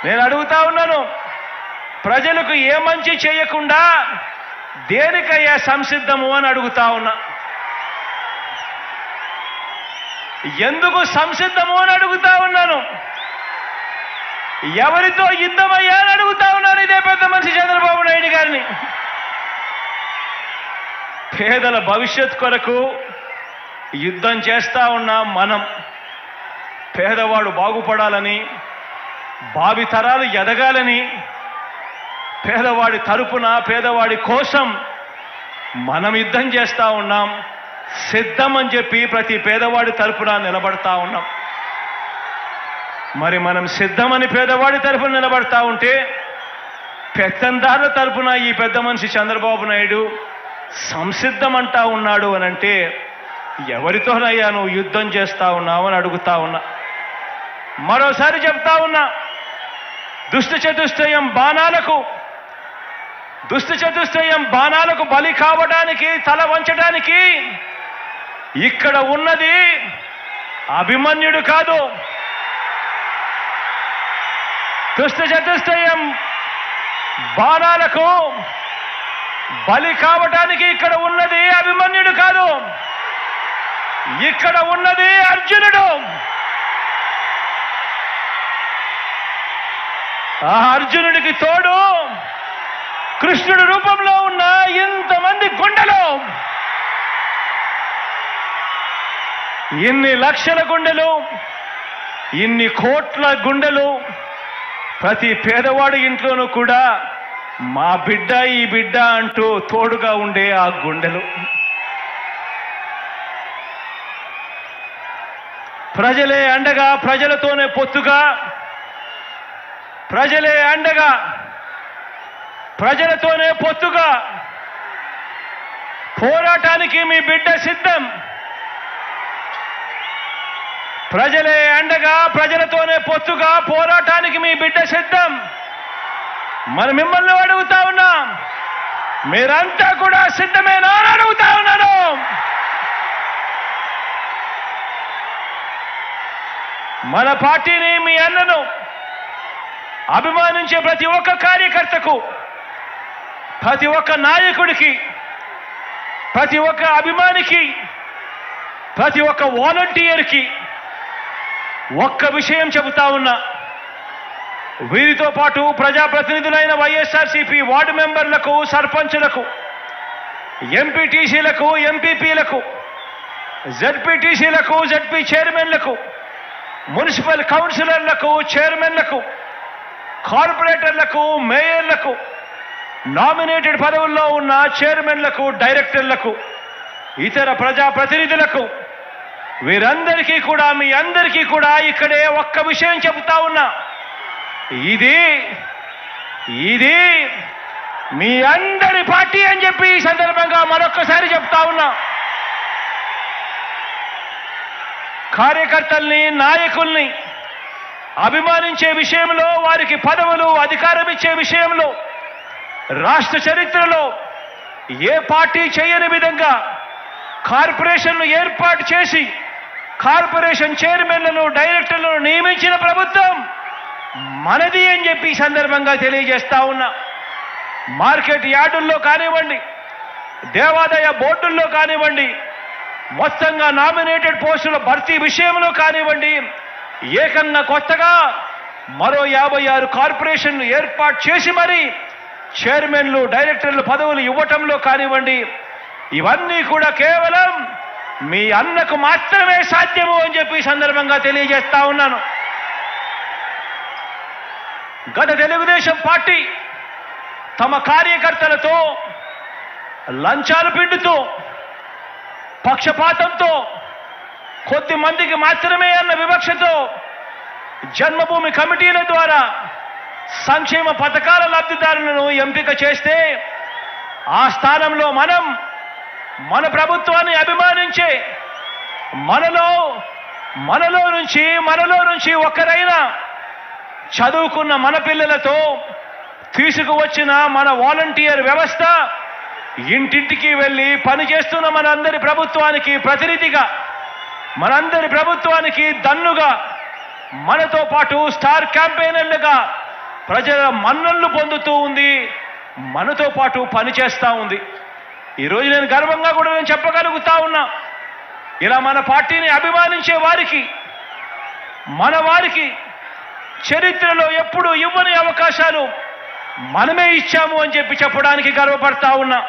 నేను అడుగుతా ఉన్నాను, ప్రజలకు ఏ మంచి చేయకుండా దేనికయ్యా సంసిద్ధము అని అడుగుతా ఉన్నా. ఎందుకు సంసిద్ధము అని అడుగుతా ఉన్నాను. ఎవరితో యుద్ధమయ్యా అని అడుగుతా ఉన్నాను ఇదే పెద్ద మనిషి చంద్రబాబు నాయుడు గారిని. పేదల భవిష్యత్ కొరకు యుద్ధం చేస్తా ఉన్నాం మనం. పేదవాడు బాగుపడాలని, భావితరాలు ఎదగాలని, పేదవాడి తరపున పేదవాడి కోసం మనం యుద్ధం చేస్తా ఉన్నాం. సిద్ధం అని చెప్పి ప్రతి పేదవాడి తరపున నిలబడతా ఉన్నాం. మరి మనం సిద్ధమని పేదవాడి తరపున నిలబడతా ఉంటే పెత్తందారుల తరపున ఈ పెద్ద మనిషి చంద్రబాబు నాయుడు సంసిద్ధం అంటా ఉన్నాడు అని అంటే ఎవరితోనయ్యా నువ్వు యుద్ధం చేస్తా ఉన్నావు అని అడుగుతా ఉన్నా. మరోసారి చెప్తా ఉన్నా, దుష్ట చతుష్టయం బాణాలకు బలి కావడానికి, తల వంచడానికి ఇక్కడ ఉన్నది అభిమన్యుడు కాదు. దుష్ట చతుష్టయం బాణాలకు బలి కావడానికి ఇక్కడ ఉన్నది అభిమన్యుడు కాదు, ఇక్కడ ఉన్నది అర్జునుడు. ఆ అర్జునుడికి తోడు కృష్ణుడి రూపంలో ఉన్న ఇంతమంది గుండెలు, ఇన్ని లక్షల గుండెలు, ఇన్ని కోట్ల గుండెలు, ప్రతి పేదవాడి ఇంట్లోనూ కూడా మా బిడ్డ ఈ బిడ్డ అంటూ తోడుగా ఉండే ఆ గుండెలు. ప్రజలే అండగా, ప్రజలతోనే పొత్తుగా, ప్రజలే అండగా, ప్రజలతోనే పొత్తుగా పోరాటానికి మీ బిడ్డ సిద్ధం. ప్రజలే అండగా, ప్రజలతోనే పొత్తుగా పోరాటానికి మీ బిడ్డ సిద్ధం. మరి మిమ్మల్ని అడుగుతా ఉన్నా, మీరంతా కూడా సిద్ధమేనా అని అడుగుతా ఉన్నాను. మన పార్టీని, మీ అన్నను అభిమానించే ప్రతి ఒక్క కార్యకర్తకు, ప్రతి ఒక్క నాయకుడికి, ప్రతి ఒక్క అభిమానికి, ప్రతి ఒక్క వాలంటీర్కి ఒక్క విషయం చెబుతా ఉన్నా. వీరితో పాటు ప్రజాప్రతినిధులైన వైఎస్ఆర్సీపీ వార్డు మెంబర్లకు, సర్పంచులకు, ఎంపీటీసీలకు, ఎంపీపీలకు, జెడ్పీటీసీలకు, జెడ్పీ చైర్మన్లకు, మున్సిపల్ కౌన్సిలర్లకు, చైర్మన్లకు, కార్పొరేటర్లకు, మేయర్లకు, నామినేటెడ్ పదవుల్లో ఉన్న చైర్మన్లకు, డైరెక్టర్లకు, ఇతర ప్రజాప్రతినిధులకు, వీరందరికీ కూడా, మీ అందరికీ కూడా ఇక్కడే ఒక్క విషయం చెబుతా ఉన్నా. ఇది మీ అందరి పార్టీ అని చెప్పి ఈ సందర్భంగా మరొక్కసారి చెప్తా ఉన్నా. కార్యకర్తల్ని, నాయకుల్ని అభిమానించే విషయంలో, వారికి పదవులు, అధికారం ఇచ్చే విషయంలో రాష్ట్ర చరిత్రలో ఏ పార్టీ చేయని విధంగా కార్పొరేషన్ను ఏర్పాటు చేసి కార్పొరేషన్ చైర్మన్లను, డైరెక్టర్లను నియమించిన ప్రభుత్వం మనది అని చెప్పి ఈ సందర్భంగా తెలియజేస్తా ఉన్నా. మార్కెట్ యార్డుల్లో కానివ్వండి, దేవాదాయ బోర్డుల్లో కానివ్వండి, మొత్తంగా నామినేటెడ్ పోస్టుల భర్తీ విషయంలో కానివ్వండి, ఏకంగా కొత్తగా మరో 56 కార్పొరేషన్లు ఏర్పాటు చేసి మరి చైర్మన్లు, డైరెక్టర్లు పదవులు ఇవ్వటంలో కానివ్వండి, ఇవన్నీ కూడా కేవలం మీ అన్నకు మాత్రమే సాధ్యము అని చెప్పి ఈ సందర్భంగా తెలియజేస్తా ఉన్నాను. గత తెలుగుదేశం పార్టీ తమ కార్యకర్తలతో లంచాలు పిండుతూ, పక్షపాతంతో, కొద్ది మందికి మాత్రమే అన్న వివక్షతో జన్మభూమి కమిటీల ద్వారా సంక్షేమ పథకాల లబ్ధిదారులను ఎంపిక చేస్తే, ఆ స్థానంలో మన ప్రభుత్వాన్ని అభిమానించే మనలో నుంచి ఒకరైనా చదువుకున్న మన పిల్లలతో తీసుకువచ్చిన మన వాలంటీర్ వ్యవస్థ ఇంటింటికి వెళ్ళి పనిచేస్తున్న మనందరి ప్రభుత్వానికి ప్రతినిధిగా, మనందరి ప్రభుత్వానికి దన్నుగా, మనతో పాటు స్టార్ క్యాంపెయినర్లుగా ప్రజల మన్ననలు పొందుతూ ఉంది, మనతో పాటు పనిచేస్తూ ఉంది. ఈరోజు నేను గర్వంగా కూడా నేను చెప్పగలుగుతా ఉన్నా, ఇలా మన పార్టీని అభిమానించే వారికి, మన వారికి చరిత్రలో ఎప్పుడు ఇవ్వని అవకాశాలు మనమే ఇచ్చాము అని చెప్పి చెప్పడానికి గర్వపడతా ఉన్నా.